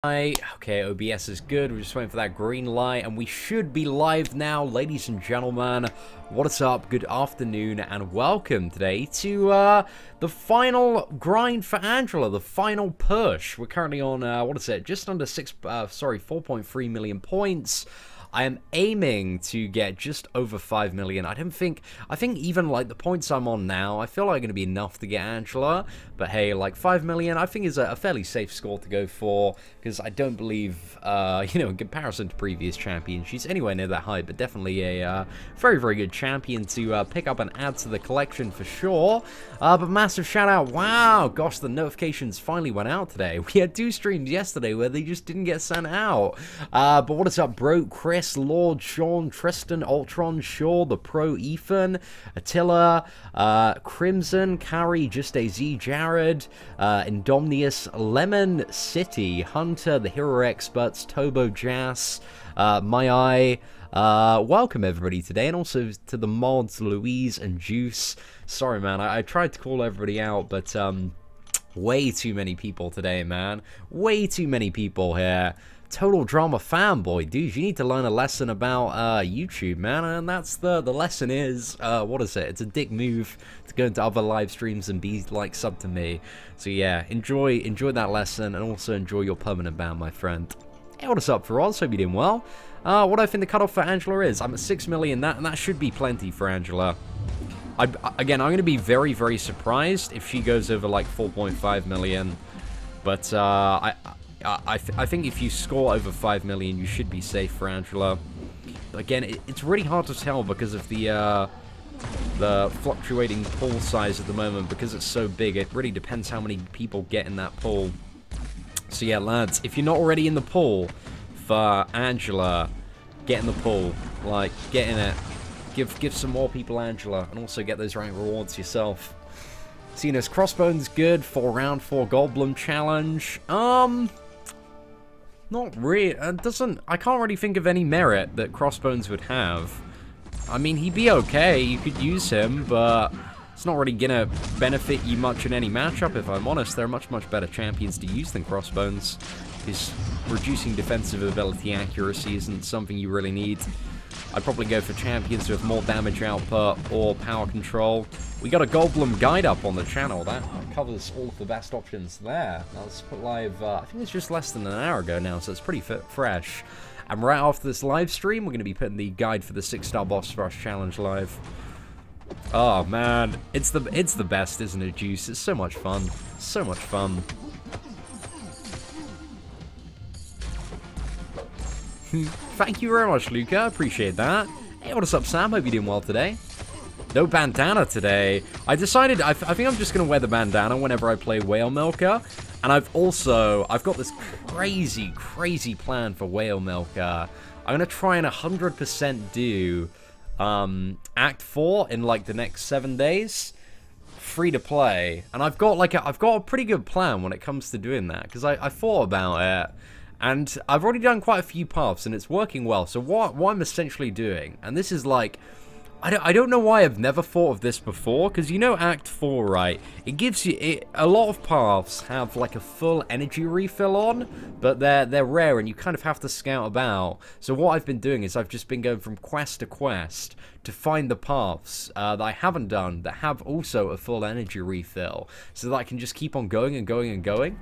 Okay, OBS is good. We're just waiting for that green light, and we should be live now, ladies and gentlemen. What is up? Good afternoon, and welcome today to the final grind for Angela, the final push. We're currently on what is it? Just under 4.3 million points. I am aiming to get just over 5 million. I think even like the points I'm on now, I feel like going to be enough to get Angela. But hey, like 5 million, I think is a fairly safe score to go for, because I don't believe, in comparison to previous champions, she's anywhere near that high, but definitely a very, very good champion to pick up and add to the collection for sure. But massive shout out, wow, gosh, the notifications finally went out today. We had 2 streams yesterday where they just didn't get sent out. But what is up, bro? Chris, Lord, Sean, Tristan, Ultron, Shaw, the Pro, Ethan, Attila, Crimson, Carrie, Just AZ, Jared, Indomnius, Lemon City, Hunter, the Hero Experts, Tobo, Jas, My Eye. Welcome everybody today, and also to the mods, Louise and Juice. Sorry man, I tried to call everybody out, but way too many people today, man. Way too many people here. Total Drama fanboy, dude, you need to learn a lesson about YouTube, man, and that's the lesson is, what is it? It's a dick move to go into other live streams and be like sub to me. So yeah, enjoy that lesson, and also enjoy your permanent ban, my friend. Hey, what is up, Faraz? Hope you're doing well. What do I think the cutoff for Angela is? I'm at 6 million, and that should be plenty for Angela. Again, I'm going to be very, very surprised if she goes over like 4.5 million, but I think if you score over 5 million, you should be safe for Angela. But again, it's really hard to tell because of the fluctuating pool size at the moment. Because it's so big, it really depends how many people get in that pool. So yeah, lads, if you're not already in the pool for Angela, get in the pool. Like, get in it. Give some more people Angela, and also get those rank rewards yourself. Cena's Crossbones good for round 4 Goldblum challenge. Not really. I can't really think of any merit that Crossbones would have. I mean, he'd be okay. You could use him, but it's not really gonna benefit you much in any matchup, if I'm honest. There are much, much better champions to use than Crossbones. His reducing defensive ability accuracy isn't something you really need. I'd probably go for champions with more damage output or power control. We got a Goldblum guide up on the channel. That covers all of the best options there. Now let's put live, I think it's just less than an hour ago now, so it's pretty fresh. And right after this live stream, we're going to be putting the guide for the 6-star boss rush challenge live. Oh man, it's the best, isn't it, Juice? It's so much fun. So much fun. Thank you very much, Luca. Appreciate that. Hey, what is up, Sam? Hope you're doing well today. No bandana today. I decided, I think I'm just going to wear the bandana whenever I play Whale Milker. And I've got this crazy, crazy plan for Whale Milker. I'm going to try and 100% do Act 4 in like the next 7 days. Free to play. And I've got a pretty good plan when it comes to doing that. Because I thought about it. And I've already done quite a few paths, and it's working well. So what I'm essentially doing, and this is like, I don't know why I've never thought of this before, because you know Act 4, right? It gives you, a lot of paths have like a full energy refill on, but they're rare, and you kind of have to scout about. So what I've been doing is I've just been going from quest to quest to find the paths that I haven't done that have also a full energy refill, so that I can just keep on going and going and going.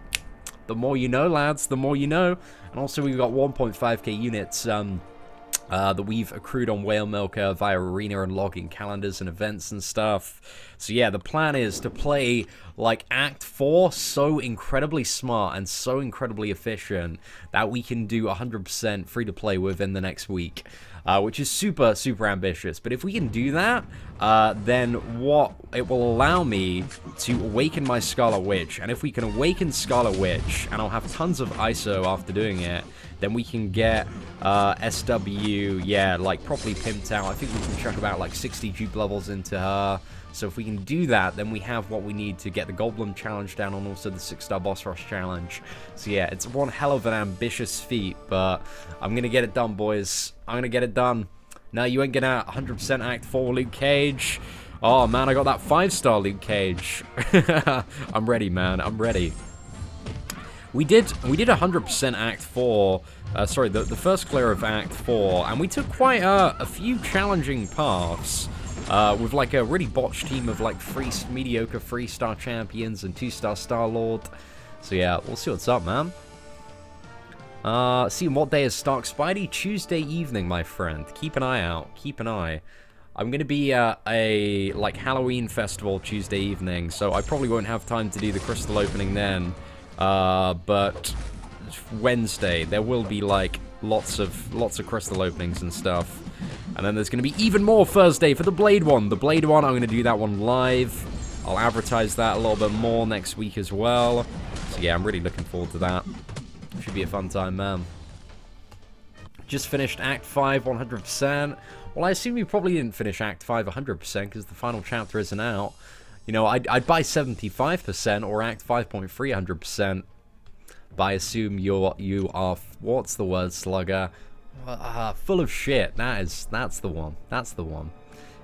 The more you know, lads, the more you know. And also we've got 1.5k units that we've accrued on Whale Milker via arena and logging calendars and events and stuff. So yeah, the plan is to play like Act 4 so incredibly smart and so incredibly efficient that we can do 100% free to play within the next week. Which is super, super ambitious. But if we can do that, then what it will allow me to awaken my Scarlet Witch. And if we can awaken Scarlet Witch, and I'll have tons of ISO after doing it, then we can get SW, yeah, like properly pimped out. I think we can chuck about like 60 dupe levels into her. So if we can do that, then we have what we need to get the Goldblum challenge down, and also the 6-star boss rush challenge. So yeah, it's one hell of an ambitious feat, but I'm going to get it done, boys. I'm going to get it done. No, you ain't gonna 100% Act 4 Luke Cage. Oh man, I got that 5-star Luke Cage. I'm ready, man. I'm ready. We did 100% Act 4, sorry, the first clear of Act 4, and we took quite a few challenging paths, with like a really botched team of like mediocre 3-star champions and 2-star Star-Lord. So yeah, we'll see what's up, man. See what day is Stark Spidey? Tuesday evening, my friend. Keep an eye out. Keep an eye. I'm gonna be at a like Halloween festival Tuesday evening, so I probably won't have time to do the crystal opening then. But Wednesday there will be like lots of crystal openings and stuff, and then there's gonna be even more Thursday for the Blade one. The Blade one, I'm gonna do that one live. I'll advertise that a little bit more next week as well. So yeah, I'm really looking forward to that. Should be a fun time, man. Just finished Act 5 100%. Well, I assume you probably didn't finish Act 5 100% because the final chapter isn't out. You know, I'd buy 75% or Act 5.3 100%. But I assume you are, what's the word, slugger? Full of shit. That's the one. That's the one.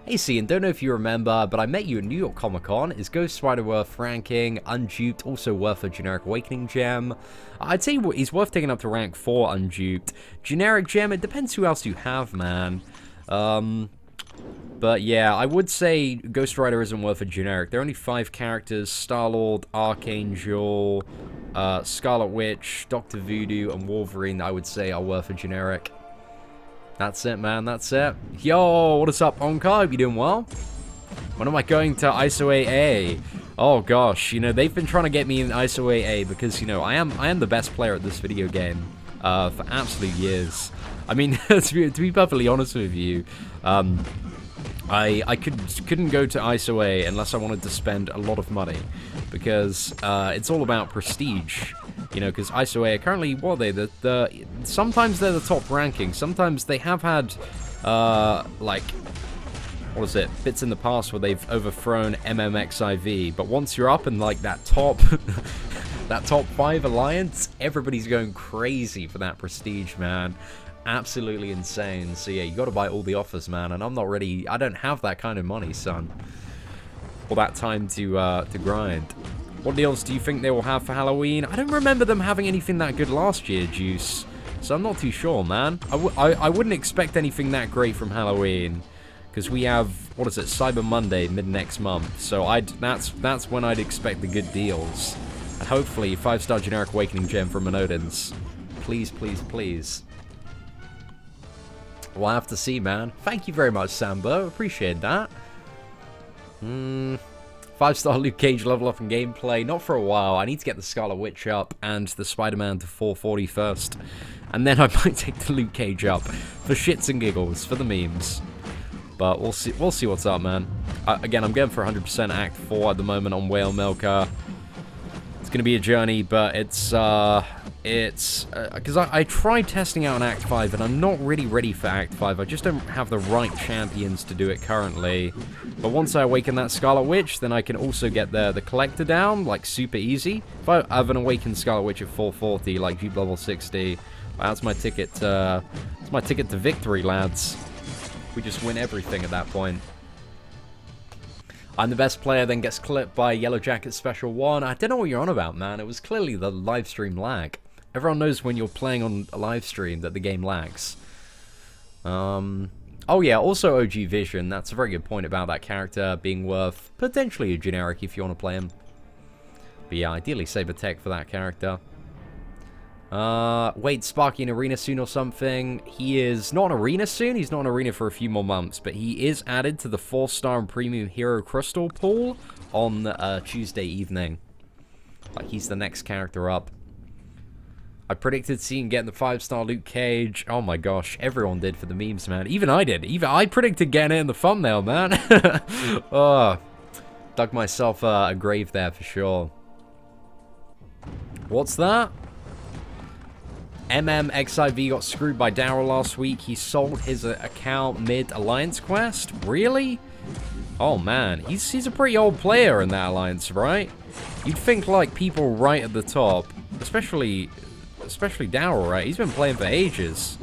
Hey, Cian, don't know if you remember, but I met you at New York Comic Con. Is Ghost Rider worth ranking? Unduped, also worth a generic Awakening gem. I'd say he's worth taking up to rank 4 unduped. Generic gem, it depends who else you have, man. But yeah, I would say Ghost Rider isn't worth a generic. There are only 5 characters: Star-Lord, Archangel, Scarlet Witch, Dr. Voodoo, and Wolverine that I would say are worth a generic. That's it, man. That's it. Yo, what is up, Onka? Hope you doing well? When am I going to ISO AA? Oh gosh, you know, they've been trying to get me in ISO AA because, you know, I am the best player at this video game for absolute years. I mean, to be perfectly honest with you, I couldn't go to ISO A unless I wanted to spend a lot of money, because it's all about prestige. You know, because ISO A are currently, what are they? Sometimes they're the top ranking. Sometimes they have had, like, what is it? Bits in the past where they've overthrown MMXIV. But once you're up in, like, that top, that top 5 alliance, everybody's going crazy for that prestige, man. Absolutely insane. So yeah, you got to buy all the offers, man. And I'm not ready. I don't have that kind of money, son. Or that time to grind. What deals do you think they will have for Halloween? I don't remember them having anything that good last year, Juice. So I'm not too sure, man. I wouldn't expect anything that great from Halloween, because we have, what is it, Cyber Monday mid next month. So that's when I'd expect the good deals. And hopefully 5-star generic Awakening gem from Monodins. Please, please, please. We'll have to see, man. Thank you very much, Sambo. Appreciate that. 5-star Luke Cage level up in gameplay. Not for a while. I need to get the Scarlet Witch up and the Spider-Man to 440 first. And then I might take the Luke Cage up for shits and giggles, for the memes. But we'll see what's up, man. Again, I'm going for 100% Act 4 at the moment on Whale Milker. It's going to be a journey, but it's because I tried testing out an Act 5, and I'm not really ready for Act 5. I just don't have the right champions to do it currently. But once I awaken that Scarlet Witch, then I can also get the Collector down, like, super easy. If I have an awakened Scarlet Witch at 440, like Jeep level 60, that's my ticket to victory, lads. We just win everything at that point. I'm the best player, then gets clipped by Yellow Jacket Special 1. I don't know what you're on about, man. It was clearly the live stream lag. Everyone knows when you're playing on a live stream that the game lags. Oh yeah, also OG Vision. That's a very good point about that character being worth potentially a generic if you want to play him. But yeah, ideally Saber Tech for that character. Wait, Sparky in Arena soon or something? He is not in Arena soon. He's not in Arena for a few more months, but he is added to the 4-star and Premium Hero Crystal pool on Tuesday evening. Like, he's the next character up. I predicted seeing getting the 5-star Luke Cage. Oh my gosh, everyone did for the memes, man. Even I did. Even I predicted getting it in the thumbnail, man. Oh, dug myself a grave there for sure. What's that? MMXIV got screwed by Daryl last week. He sold his account mid-Alliance quest? Really? Oh man, he's a pretty old player in that Alliance, right? You'd think, like, people right at the top, especially Daryl, right? He's been playing for ages.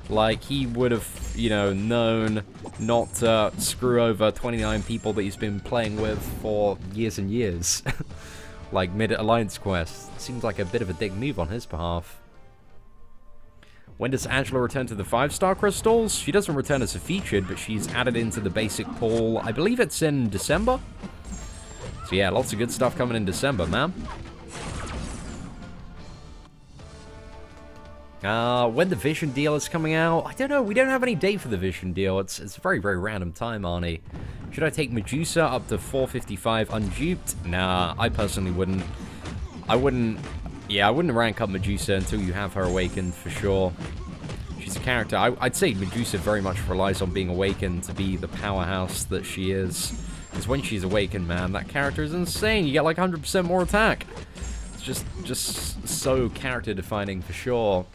Like, he would have, you know, known not to screw over 29 people that he's been playing with for years and years. like, mid-alliance quest. Seems like a bit of a dick move on his behalf. When does Angela return to the 5-star crystals? She doesn't return as a featured, but she's added into the basic pool. I believe it's in December. So yeah, lots of good stuff coming in December, man. When the Vision deal is coming out, I don't know. We don't have any date for the Vision deal. It's a very, very random time, Arnie. Should I take Medusa up to 455 unduped? Nah, I personally wouldn't. I wouldn't rank up Medusa until you have her awakened, for sure. She's a character. I'd say Medusa very much relies on being awakened to be the powerhouse that she is. Because when she's awakened, man, that character is insane. You get like 100% more attack. It's just so character defining, for sure.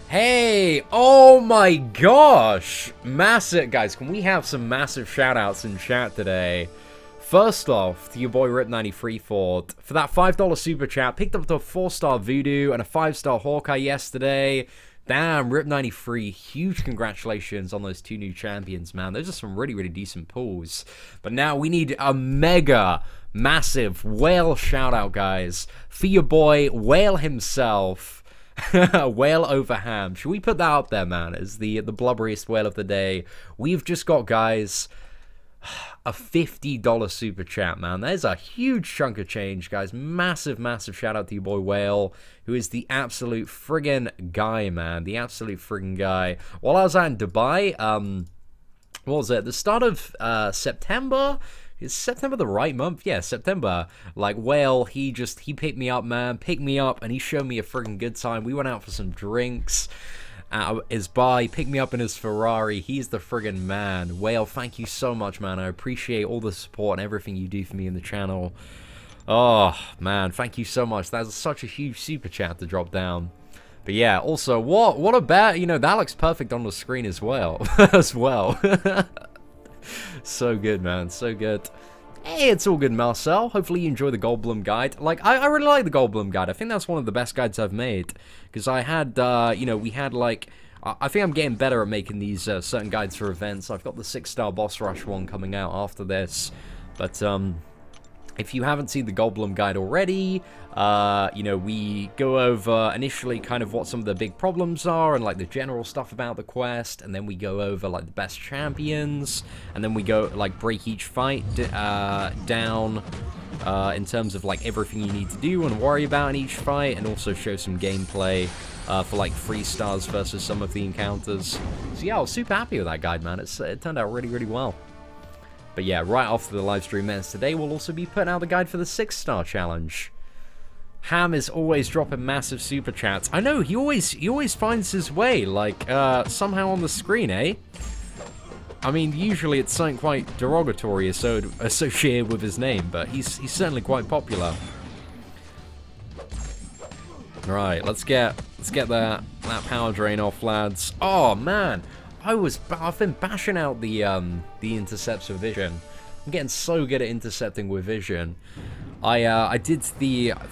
Hey, oh my gosh, massive, guys, can we have some massive shout outs in chat today? First off, to your boy Rip93 for that $5 super chat, picked up the 4-star Voodoo and a 5-star Hawkeye yesterday. Damn, Rip93, huge congratulations on those 2 new champions, man. Those are some really, really decent pulls. But now we need a mega, massive whale shout out, guys, for your boy Whale himself. Whale over ham. Should we put that up there, man, as the blubberiest whale of the day? We've just got, guys, a $50 super chat, man. There's a huge chunk of change, guys. Massive, massive shout out to your boy Whale, who is the absolute friggin' guy, man. The absolute friggin' guy. While I was out in Dubai, what was it? The start of September? Is September the right month? Yeah, September. Like, Whale, he picked me up, man. Picked me up, and he showed me a friggin' good time. We went out for some drinks at his bar. He picked me up in his Ferrari. He's the friggin' man. Whale, thank you so much, man. I appreciate all the support and everything you do for me in the channel. Oh, man, thank you so much. That's such a huge super chat to drop down. But yeah, also, what about, you know, that looks perfect on the screen as well. So good, man. So good. Hey, it's all good, Marcel. Hopefully you enjoy the Goldblum guide. Like, I really like the Goldblum guide. I think that's one of the best guides I've made. Because I had, you know, we had, like... I think I'm getting better at making these certain guides for events. I've got the 6-star boss rush one coming out after this. But, if you haven't seen the Goldblum guide already, you know, we go over initially kind of what some of the big problems are and like the general stuff about the quest, and then we go over like the best champions, and then we go like break each fight down in terms of like everything you need to do and worry about in each fight, and also show some gameplay for like 3 stars versus some of the encounters. So yeah, I was super happy with that guide, man. It turned out really, really well. But yeah, right after the live stream ends today, we'll also be putting out the guide for the 6-star challenge. Ham is always dropping massive super chats. I know, he always finds his way, like, somehow on the screen, eh? I mean, usually it's something quite derogatory associated with his name, but he's certainly quite popular. Right, let's get that power drain off, lads. Oh man, I've been bashing out the intercepts with vision. I'm getting so good at intercepting with vision. I did for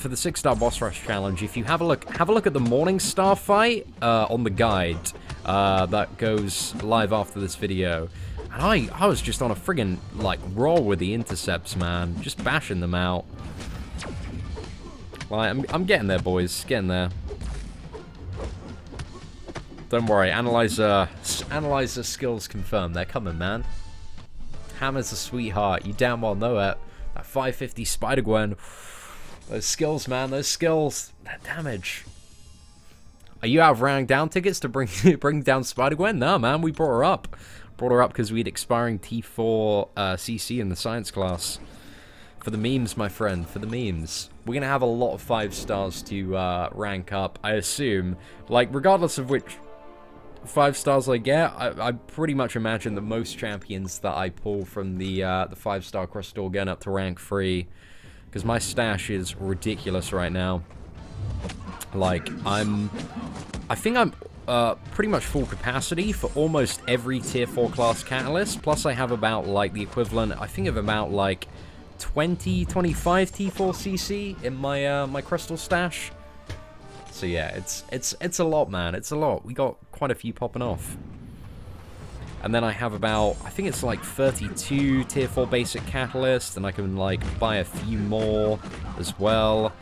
the 6-star boss rush challenge. If you have a look at the Morning Star fight on the guide that goes live after this video, and I was just on a friggin' like roll with the intercepts, man, just bashing them out. Like, I'm getting there, boys, getting there. Don't worry, analyzer skills confirmed. They're coming, man. Hammer's a sweetheart. You damn well know it. That 550 Spider-Gwen. Those skills, man. Those skills. That damage. Are you out of round down tickets to bring down Spider-Gwen? No, man. We brought her up. Brought her up because we had expiring T4 CC in the science class. For the memes, my friend. For the memes. We're going to have a lot of 5 stars to rank up, I assume. Like, regardless of which 5 stars I get, I pretty much imagine that most champions that I pull from the 5-star crystal get up to rank 3, because my stash is ridiculous right now. Like, I think I'm pretty much full capacity for almost every tier 4 class catalyst, plus I have about like the equivalent, I think of about like 25 T4 CC in my my crystal stash. So yeah, it's a lot, man. It's a lot. We got quite a few popping off. And then I have about, I think it's like 32 tier 4 basic catalysts, and I can like buy a few more as well.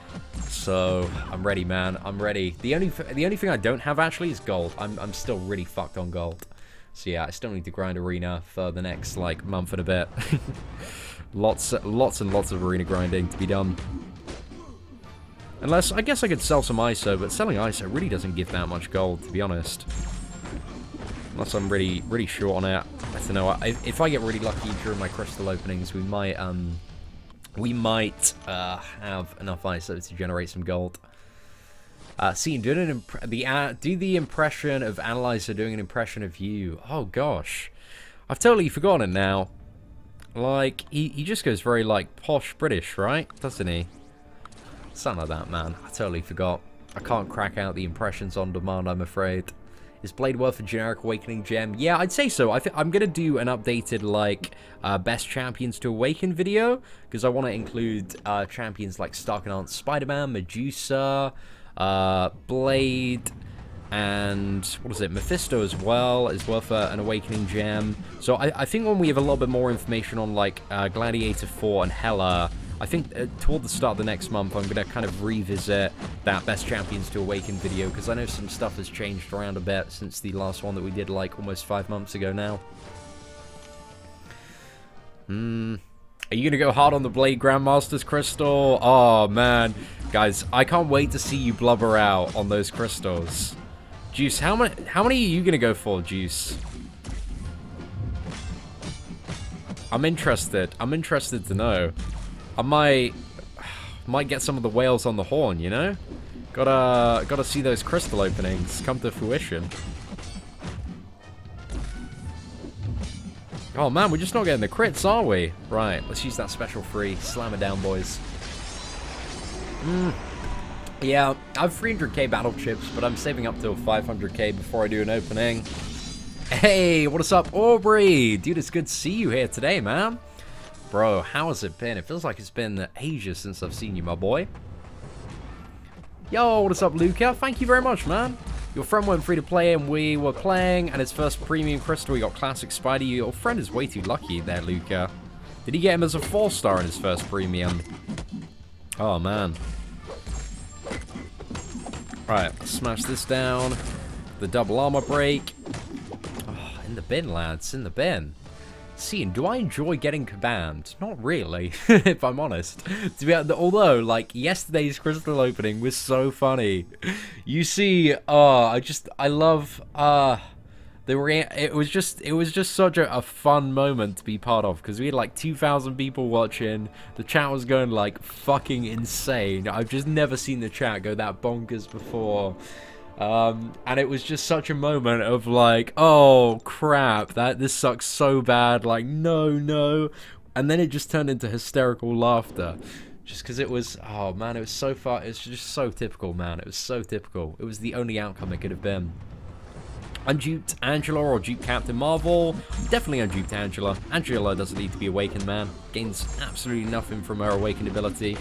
So I'm ready, man. I'm ready. The only thing I don't have actually is gold. I'm still really fucked on gold. So yeah, I still need to grind arena for the next like month and a bit. lots and lots of arena grinding to be done. Unless, I guess I could sell some ISO, but selling ISO really doesn't give that much gold, to be honest. Unless I'm really short on it. I don't know. If I get really lucky during my crystal openings, we might have enough ISO to generate some gold. Scene, do the impression of Analyzer doing an impression of you. Oh gosh, I've totally forgotten it now. Like he just goes very like posh British, right? Doesn't he? Something like that, man. I totally forgot. I can't crack out the impressions on demand, I'm afraid. Is Blade worth a generic Awakening gem? Yeah, I'd say so. I'm going to do an updated, like, best champions to awaken video, because I want to include champions like Stark and Aunt Spider-Man, Medusa, Blade, and, what is it, Mephisto as well is worth an Awakening gem. So I think when we have a little bit more information on, like, Gladiator 4 and Hela, I think toward the start of the next month, I'm going to kind of revisit that Best Champions to Awaken video, because I know some stuff has changed around a bit since the last one that we did, like, almost 5 months ago now. Are you going to go hard on the Blade Grandmaster's crystal? Oh, man. Guys, I can't wait to see you blubber out on those crystals. Juice, how many are you going to go for, Juice? I'm interested. I'm interested to know. I might get some of the whales on the horn, you know? Gotta see those crystal openings come to fruition. Oh man, we're just not getting the crits, are we? Right, let's use that special free. Slam it down, boys. Yeah, I have 300k battle chips, but I'm saving up till 500k before I do an opening. Hey, what is up, Aubrey? Dude, it's good to see you here today, man. Bro, how has it been? It feels like it's been ages since I've seen you, my boy. Yo, what is up, Luca? Thank you very much, man. Your friend went free to play and we were playing, and his first premium crystal, we got Classic Spidey. Your friend is way too lucky there, Luca. Did he get him as a 4-star in his first premium? Oh, man. Right, let's smash this down. The double armor break. Oh, in the bin, lads, in the bin. Scene, do I enjoy getting kabammed? Not really, if I'm honest. Although, like, yesterday's crystal opening was so funny. You see, I love, it was just such a fun moment to be part of, because we had like 2,000 people watching. The chat was going like fucking insane. I've just never seen the chat go that bonkers before. And it was just such a moment of like, oh crap, this sucks so bad, like no, and then it just turned into hysterical laughter, just because it was, oh man, it was so far, it's just so typical, man, it was so typical. It was the only outcome it could have been. Unduped Angela or duped Captain Marvel? Definitely unduped Angela. Angela doesn't need to be awakened, man. Gains absolutely nothing from her awakened ability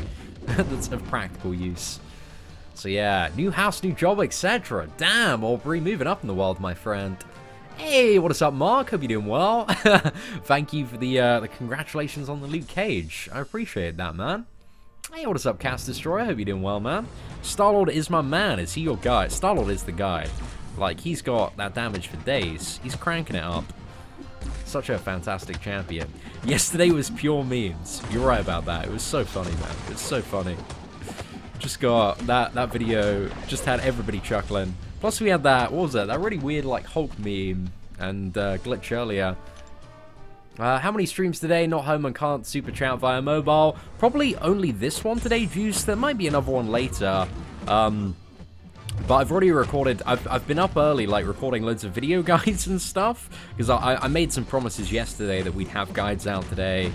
that's of practical use. So yeah, new house, new job, etc. Damn, Aubrey, moving up in the world, my friend. Hey, what is up, Mark? Hope you're doing well. Thank you for the congratulations on the Luke Cage. I appreciate that, man. Hey, what is up, Cast Destroyer? Hope you're doing well, man. Star-Lord is my man. Is he your guy? Star-Lord is the guy. Like, he's got that damage for days. He's cranking it up. Such a fantastic champion. Yesterday was pure memes. You're right about that. It was so funny, man. It was so funny. Just got that video, just had everybody chuckling. Plus we had that, what was it, that really weird like Hulk meme and glitch earlier. How many streams today? Not home and can't super chat via mobile. Probably only this one today, Juice. There might be another one later. But I've already recorded, I've been up early, like, recording loads of video guides and stuff, because I made some promises yesterday that we'd have guides out today,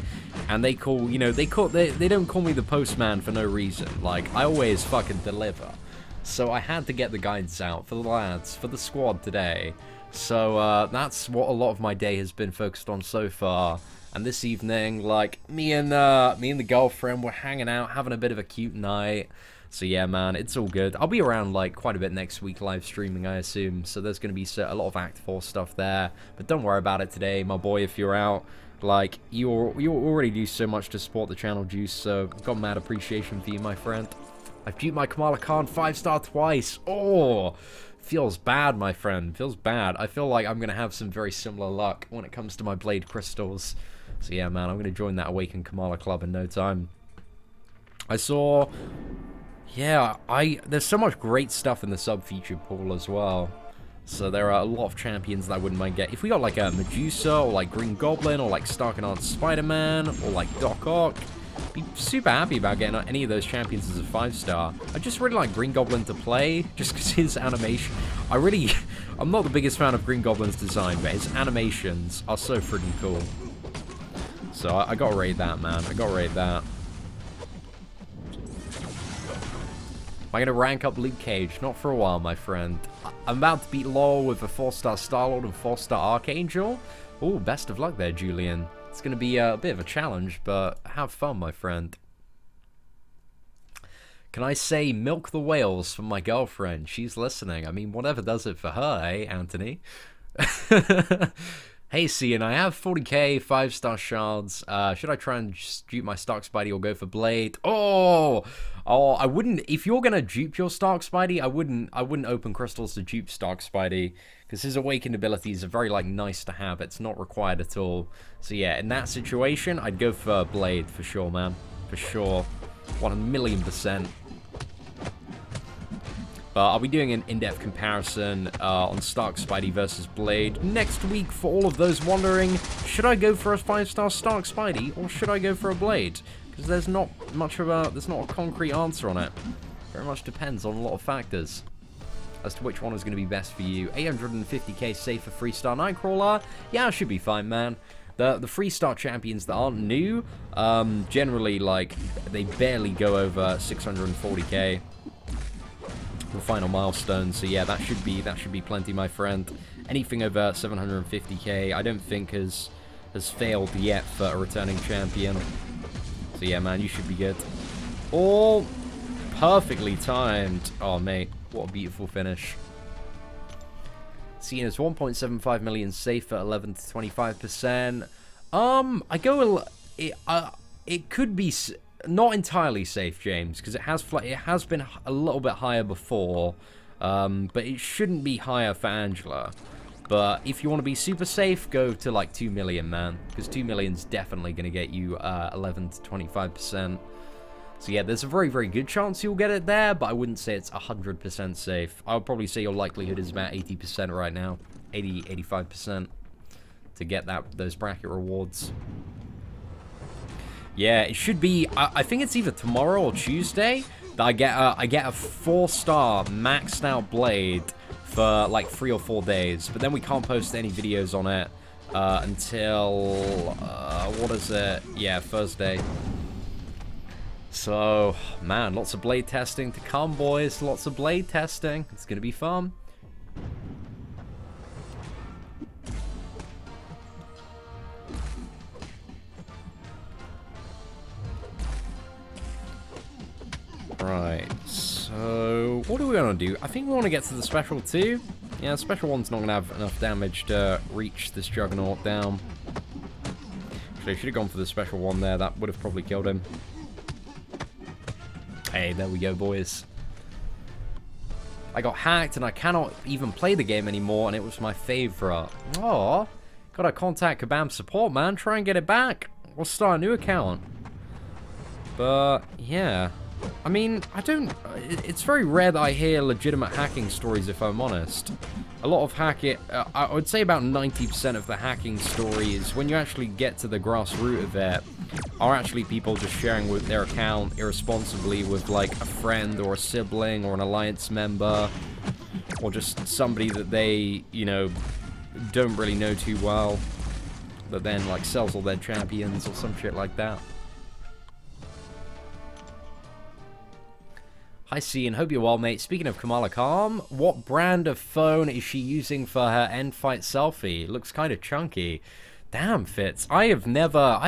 and they call, you know, they don't call me the postman for no reason. Like, I always fucking deliver. So I had to get the guides out for the lads, for the squad today. So, that's what a lot of my day has been focused on so far. And this evening, like, me and the girlfriend were hanging out, having a bit of a cute night. So yeah, man, it's all good. I'll be around like quite a bit next week live streaming, I assume. So there's going to be a lot of Act 4 stuff there. But don't worry about it today, my boy, if you're out. Like, you already do so much to support the channel, Juice, so I've got mad appreciation for you, my friend. I've duped my Kamala Khan 5-star twice. Oh, feels bad, my friend. Feels bad. I feel like I'm going to have some very similar luck when it comes to my Blade Crystals. So yeah, man, I'm going to join that Awakened Kamala Club in no time. I saw... Yeah, there's so much great stuff in the sub-feature pool as well. So there are a lot of champions that I wouldn't mind getting. If we got like a Medusa, or like Green Goblin, or like Stark and Arts Spider-Man, or like Doc Ock, be super happy about getting any of those champions as a 5-star. I just really like Green Goblin to play, just because his animation... I'm not the biggest fan of Green Goblin's design, but his animations are so freaking cool. So I gotta rate that, man. I gotta rate that. Am I going to rank up Luke Cage? Not for a while, my friend. I'm about to beat LoL with a 4-star Star-Lord and 4-star Archangel. Oh, best of luck there, Julian. It's going to be a bit of a challenge, but have fun, my friend. Can I say milk the whales for my girlfriend? She's listening. I mean, whatever does it for her, eh, Anthony? Hey, Cian, I have 40k 5-star shards. Should I try and dupe my Stark Spidey or go for Blade? Oh, I wouldn't. If you're gonna dupe your Stark Spidey, I wouldn't open crystals to dupe Stark Spidey, because his awakened abilities are very like nice to have. It's not required at all. So yeah, in that situation, I'd go for Blade for sure, man. For sure, 1,000,000%. I'll be doing an in-depth comparison on Stark Spidey versus Blade next week. For all of those wondering, should I go for a 5-star Stark Spidey or should I go for a Blade? Because there's not a concrete answer on it. Very much depends on a lot of factors as to which one is going to be best for you. 850k safe for 3-star Nightcrawler. Yeah, it should be fine, man. The 3-star champions that aren't new, generally like they barely go over 640k. The final milestone, so yeah, that should be plenty, my friend. Anything over 750k, I don't think has failed yet for a returning champion. So yeah, man, you should be good. All perfectly timed. Oh mate, what a beautiful finish. Seeing as 1.75 million safe at 11 to 25%. I go it could be not entirely safe, James, because it has been a little bit higher before, but it shouldn't be higher for Angela. But if you want to be super safe, go to like 2 million, man, because 2 million's definitely going to get you 11 to 25%. So yeah, there's a very, very good chance you'll get it there, but I wouldn't say it's 100% safe. I would probably say your likelihood is about 80% right now, 85% to get those bracket rewards. Yeah, it should be. I think it's either tomorrow or Tuesday that I get a 4-star maxed out Blade for like 3 or 4 days. But then we can't post any videos on it until what is it? Yeah, Thursday. So man, lots of Blade testing to come, boys. Lots of Blade testing. It's gonna be fun. Right, so what do we want to do? I think we want to get to the special 2. Yeah, special 1's not going to have enough damage to reach this Juggernaut down. Actually, I should have gone for the special 1 there. That would have probably killed him. Hey, there we go, boys. I got hacked and I cannot even play the game anymore, and it was my favorite. Oh, gotta contact Kabam support, man. Try and get it back. We'll start a new account. But, yeah. I mean, it's very rare that I hear legitimate hacking stories, if I'm honest. A lot of I would say about 90% of the hacking stories, when you actually get to the grassroots of it, are actually people just sharing with their account irresponsibly with, like, a friend or a sibling or an alliance member, or just somebody that they, you know, don't really know too well, that then, like, sells all their champions or some shit like that. Hi, Cian. Hope you're well, mate. Speaking of Kamala Khan, what brand of phone is she using for her end fight selfie? It looks kind of chunky. Damn, Fitz. I've never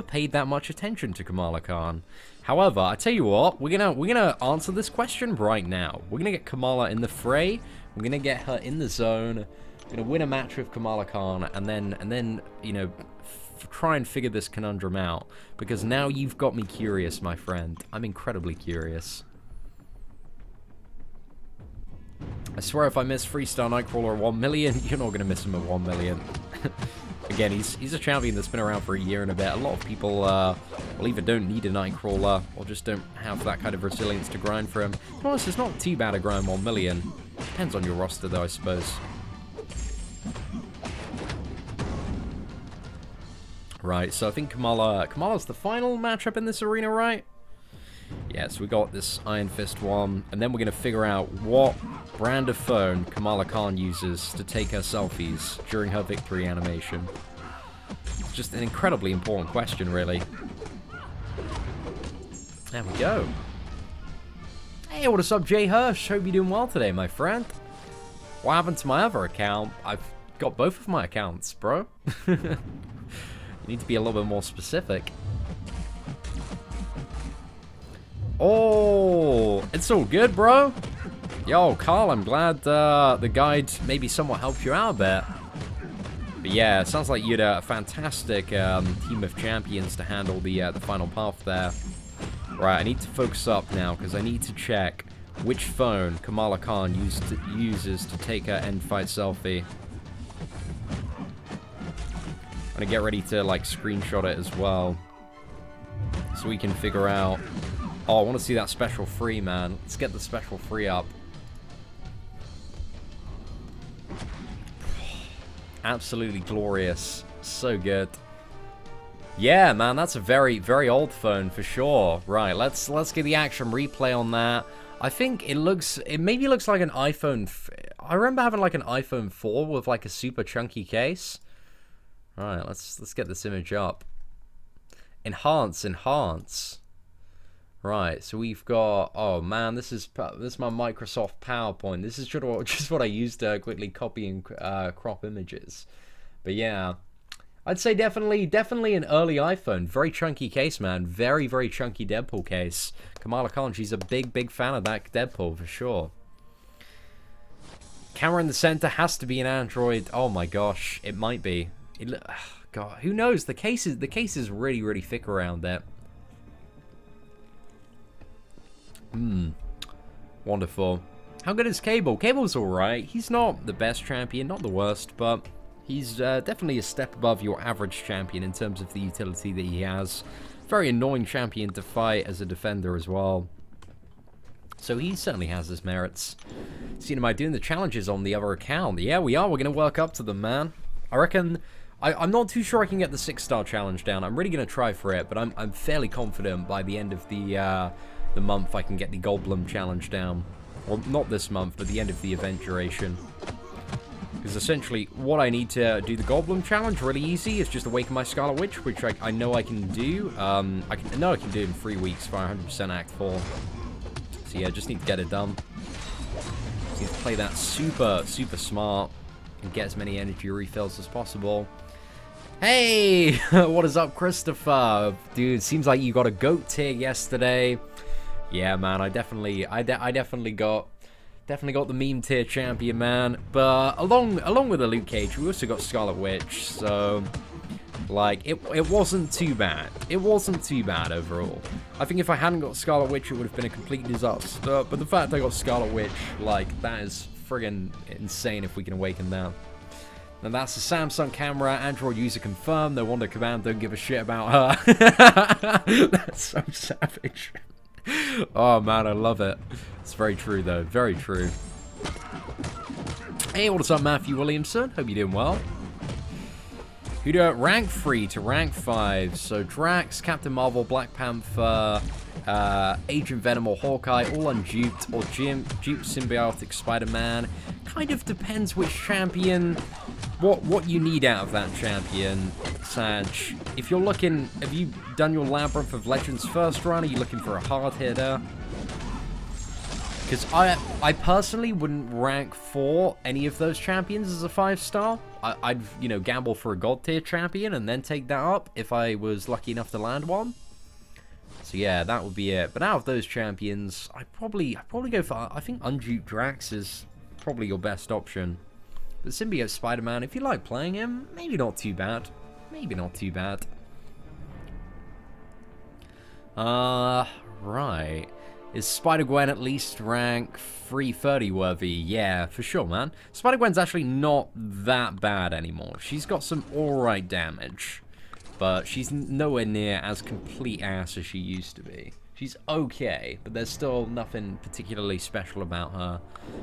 paid that much attention to Kamala Khan. However, I tell you what, we're gonna answer this question right now. We're gonna get Kamala in the fray. We're gonna get her in the zone. We're gonna win a match with Kamala Khan, and then you know, try and figure this conundrum out. Because now you've got me curious, my friend. I'm incredibly curious. I swear, if I miss Freestyle Nightcrawler at 1 million, you're not gonna miss him at 1 million. Again, he's a champion that's been around for a year and a bit. A lot of people, well, either don't need a Nightcrawler or just don't have that kind of resilience to grind for him. To be honest, it's not too bad to grind 1 million. Depends on your roster, though, I suppose. Right, so I think Kamala's the final matchup in this arena, right? Yeah, so we got this Iron Fist one, and then we're going to figure out what brand of phone Kamala Khan uses to take her selfies during her victory animation. It's just an incredibly important question, really. There we go. Hey, what is up, Jay Hirsch? Hope you're doing well today, my friend. What happened to my other account? I've got both of my accounts, bro. You need to be a little bit more specific. Oh, it's all good, bro. Yo, Carl, I'm glad the guide maybe somewhat helped you out a bit. But yeah, it sounds like you had a fantastic team of champions to handle the final path there. Right, I need to focus up now because I need to check which phone Kamala Khan uses to take her end fight selfie. I'm gonna get ready to like screenshot it as well, so we can figure out. Oh, I want to see that special free, man. Let's get the special free up. Absolutely glorious. So good. Yeah, man, that's a very, very old phone for sure. Right, let's get the action replay on that. I think it maybe looks like an iPhone. I remember having like an iPhone 4 with like a super chunky case. Right, let's get this image up. Enhance. Right, so we've got, oh man, this is my Microsoft PowerPoint. This is just what I use to quickly copy and crop images. But yeah, I'd say definitely an early iPhone. Very chunky case, man. Very, very chunky Deadpool case. Kamala Khan, she's a big fan of that Deadpool for sure. Camera in the center has to be an Android. Oh my gosh, it might be. God, who knows? The case is really, really thick around there. Wonderful. How good is Cable? Cable's alright. He's not the best champion, not the worst, but he's definitely a step above your average champion in terms of the utility that he has. Very annoying champion to fight as a defender as well. So he certainly has his merits. Seen, am I doing the challenges on the other account? Yeah, we are. We're going to work up to them, man. I reckon... I'm not too sure I can get the 6-star challenge down. I'm really going to try for it, but I'm fairly confident by the end of the month I can get the Goldblum challenge down. Well, not this month, but the end of the event duration. Because essentially, what I need to do the Goldblum challenge really easy is just awaken my Scarlet Witch, which I know I can do. I know I can do it in 3 weeks for 100% Act 4. So yeah, just need to get it done. Just need to play that super smart and get as many energy refills as possible. Hey, what is up, Christopher? Dude, seems like you got a GOAT tier yesterday. Yeah, man, I definitely got the meme tier champion, man. But along with the Luke Cage, we also got Scarlet Witch. So, like, it wasn't too bad. It wasn't too bad overall. I think if I hadn't got Scarlet Witch, it would have been a complete disaster. But the fact I got Scarlet Witch, like, that is friggin' insane if we can awaken that. And that's a Samsung camera, Android user confirmed. No wonder Command don't give a shit about her. That's so savage. Oh man, I love it. It's very true though, very true. Hey, what's up, Matthew Williamson? Hope you're doing well. Who do it? Rank 3 to rank 5. So Drax, Captain Marvel, Black Panther, Agent Venom or Hawkeye, all unduped, or duped symbiotic Spider-Man. Kind of depends which champion, what you need out of that champion, Sag. If you're looking, have you done your Labyrinth of Legends first run? Are you looking for a hard hitter? Because I personally wouldn't rank for any of those champions as a 5-star. I'd, you know, gamble for a God tier champion and then take that up if I was lucky enough to land one. So yeah, that would be it. But out of those champions, I'd probably go for, I think Undute Drax is probably your best option. The Symbiote Spider-Man, if you like playing him, maybe not too bad. Maybe not too bad. Right. Is Spider-Gwen at least rank 330 worthy? Yeah, for sure, man. Spider-Gwen's actually not that bad anymore. She's got some alright damage. But she's nowhere near as complete ass as she used to be. She's okay, but there's still nothing particularly special about her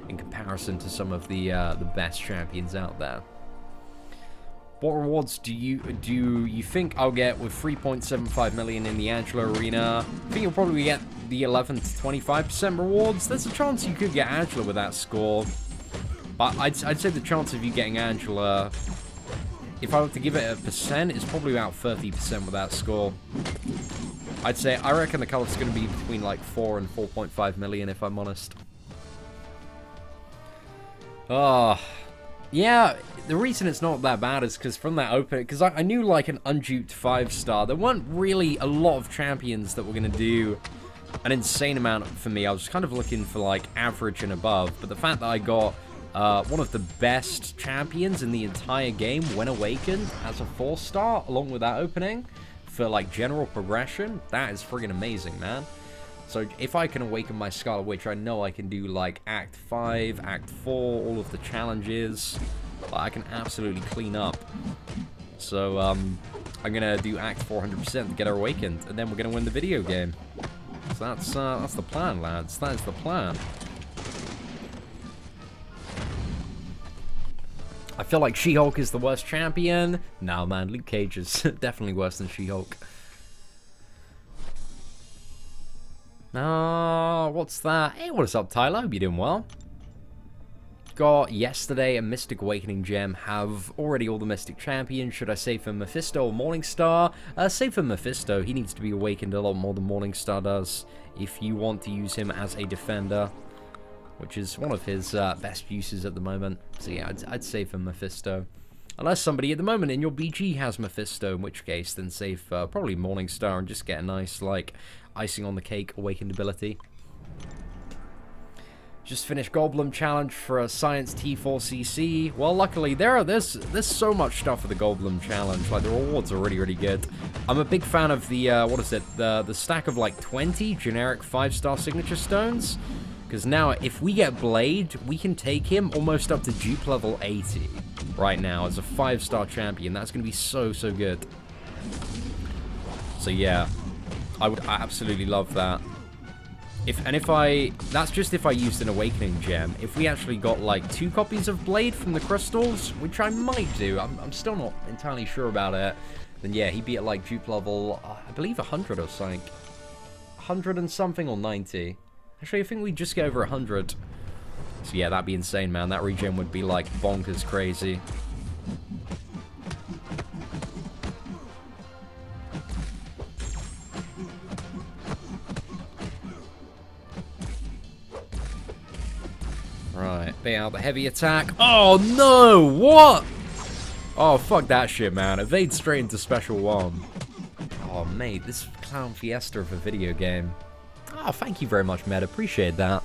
in comparison to some of the best champions out there. What rewards do you think I'll get with 3.75 million in the Angela Arena? I think you'll probably get the 11 to 25% rewards. There's a chance you could get Angela with that score, but I'd say the chance of you getting Angela, if I were to give it a percent, it's probably about 30% with that score. I reckon the cutoff's going to be between like 4 and 4.5 million, if I'm honest. Yeah, the reason it's not that bad is because from that open, because I knew like an unduped 5-star, there weren't really a lot of champions that were going to do an insane amount for me. I was kind of looking for like average and above, but the fact that I got one of the best champions in the entire game when awakened as a 4-star, along with that opening, for like general progression, that is friggin' amazing, man. So if I can awaken my Scarlet Witch, I know I can do like Act 5, Act 4, all of the challenges. I can absolutely clean up. So I'm gonna do Act 400% to get her awakened, and then we're gonna win the video game. So that's the plan, lads. That is the plan. I feel like She-Hulk is the worst champion. No, man, Luke Cage is definitely worse than She-Hulk. What's that? Hey, what is up, Tyler? Hope you're doing well. Got yesterday a Mystic Awakening gem. Have already all the Mystic champions. Should I save for Mephisto or Morningstar? Save for Mephisto. He needs to be awakened a lot more than Morningstar does if you want to use him as a defender, which is one of his best uses at the moment. So yeah, I'd save for Mephisto. Unless somebody at the moment in your BG has Mephisto, in which case then save probably Morningstar and just get a nice, like, icing on the cake awakened ability. Just finished Goldblum challenge for a Science T4CC. Well, luckily there's so much stuff for the Goldblum challenge. Like, the rewards are really good. I'm a big fan of the what is it? The stack of like 20 generic 5-star signature stones. Because now, if we get Blade, we can take him almost up to dupe level 80 right now as a 5-star champion. That's going to be so good. So yeah, I would absolutely love that. That's just if I used an Awakening gem. If we actually got like 2 copies of Blade from the crystals, which I might do, I'm still not entirely sure about it, then yeah, he'd be at like dupe level, I believe 100 or something. 100 and something or 90. Actually, I think we'd just get over 100. So yeah, that'd be insane, man. That regen would be like bonkers crazy. Right, bait out the heavy attack. Oh no! What? Oh, fuck that shit, man. Evade straight into special 1. Oh, mate, this Clown Fiesta of a video game. Oh, thank you very much, Med. Appreciate that.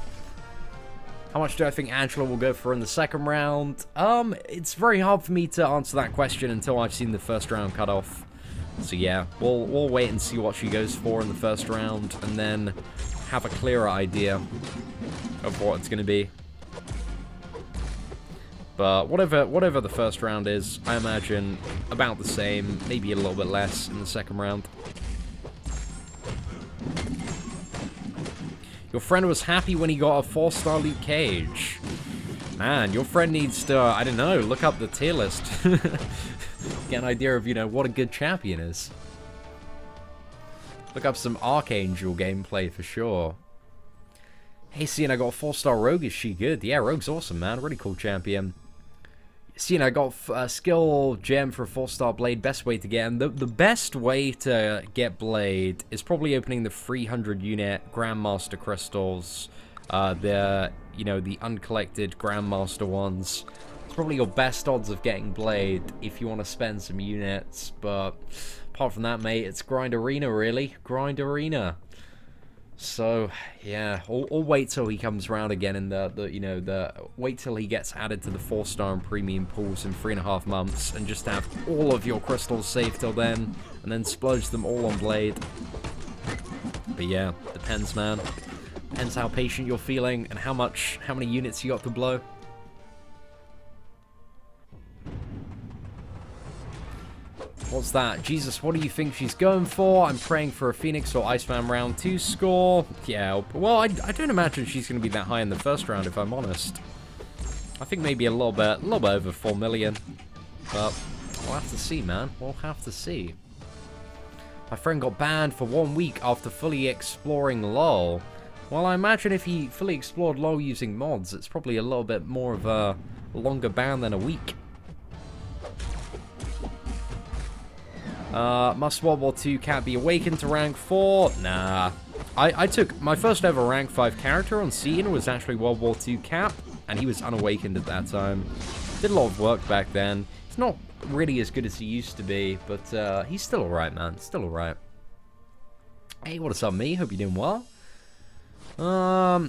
How much do I think Angela will go for in the second round? It's very hard for me to answer that question until I've seen the first round cutoff. So yeah, we'll wait and see what she goes for in the first round, and then have a clearer idea of what it's going to be. But whatever the first round is, I imagine about the same, maybe a little bit less in the second round. Your friend was happy when he got a 4-star Luke Cage. Man, your friend needs to, I don't know, look up the tier list. Get an idea of, you know, what a good champion is. Look up some Archangel gameplay for sure. Hey, seeing I got a 4-star Rogue, is she good? Yeah, Rogue's awesome, man. Really cool champion. Seeing I got a skill gem for a 4-star Blade, best way to get him. The best way to get Blade is probably opening the 300 unit Grandmaster crystals. The uncollected Grandmaster ones. probably your best odds of getting Blade if you want to spend some units. But apart from that, mate, it's Grind Arena, really. Grind Arena. So, yeah, I'll wait till he comes around again in wait till he gets added to the 4-star and premium pools in 3.5 months and just have all of your crystals safe till then and then splurge them all on Blade. But yeah, depends, man. Depends how patient you're feeling and how many units you got to blow. What's that? Jesus, what do you think she's going for? I'm praying for a Phoenix or Iceman round 2 score. Yeah, well, I don't imagine she's going to be that high in the first round, if I'm honest. I think maybe a little bit over 4 million. But we'll have to see, man. We'll have to see. My friend got banned for 1 week after fully exploring LoL. Well, I imagine if he fully explored LoL using mods, it's probably a little bit more of a longer ban than a week. Must World War II cat be awakened to rank 4? Nah. I took my first ever rank 5 character on scene was actually World War II Cap, and he was unawakened at that time. Did a lot of work back then. He's not really as good as he used to be, but he's still alright, man. Still alright. Hey, what's up, me? Hope you're doing well.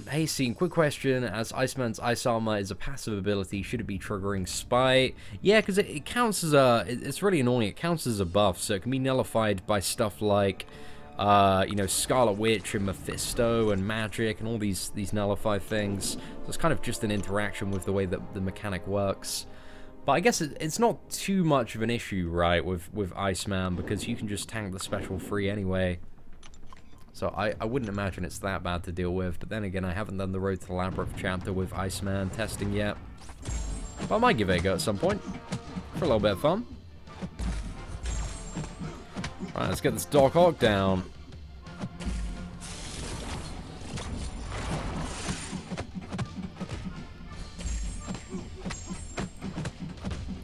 Hey, Scene, quick question. As Iceman's Ice Armor is a passive ability, should it be triggering Spite? Yeah, because it counts as a... It's really annoying. It counts as a buff, so it can be nullified by stuff like, you know, Scarlet Witch and Mephisto and Magic and all these nullify things. So it's kind of just an interaction with the way that the mechanic works. But I guess it's not too much of an issue, right, with Iceman, because you can just tank the special free anyway. So I wouldn't imagine it's that bad to deal with, but then again, I haven't done the Road to the Labyrinth chapter with Iceman testing yet. But I might give it a go at some point, for a little bit of fun. Alright, let's get this Dark Hawk down.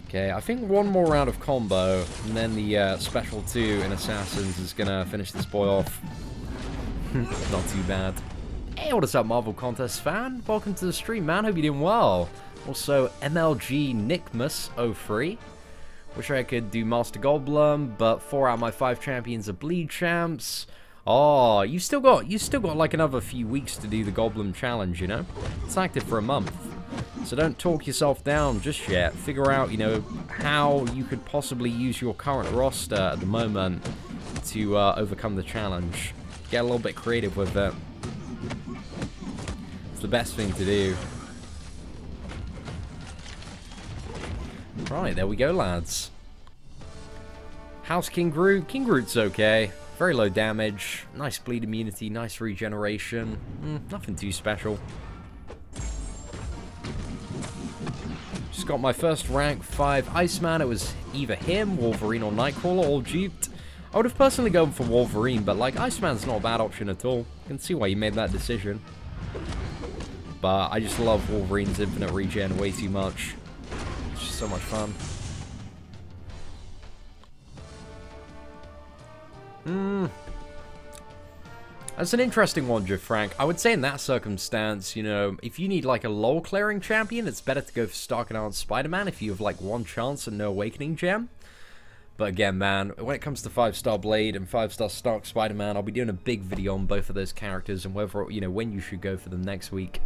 Okay, I think one more round of combo, and then the Special 2 in Assassins is going to finish this boy off. Not too bad. Hey, what is up, Marvel Contest fan? Welcome to the stream, man. Hope you're doing well. Also, MLG Nickmus03. Wish I could do Master Goldblum, but 4 out of my 5 champions are Bleed champs. Oh, you still got like another few weeks to do the Goldblum challenge, you know? It's active for a month. So don't talk yourself down just yet. Figure out, you know, how you could possibly use your current roster at the moment to overcome the challenge. Get a little bit creative with it. It's the best thing to do. Right, there we go, lads. How's King Groot? King Groot's okay. Very low damage. Nice bleed immunity, nice regeneration. Nothing too special. Just got my first rank 5 Iceman. It was either him, Wolverine, or Nightcrawler, all duped. I would have personally gone for Wolverine, but like Iceman's not a bad option at all. I can see why you made that decision. But I just love Wolverine's infinite regen way too much. It's just so much fun. That's an interesting one, Jeff Frank. I would say in that circumstance, you know, if you need like a LoL clearing champion, it's better to go for Stark and Spider-Man if you have like 1 chance and no Awakening Gem. But again, man, when it comes to 5-star Blade and 5-star Stark Spider-Man, I'll be doing a big video on both of those characters and whether, you know, when you should go for them next week.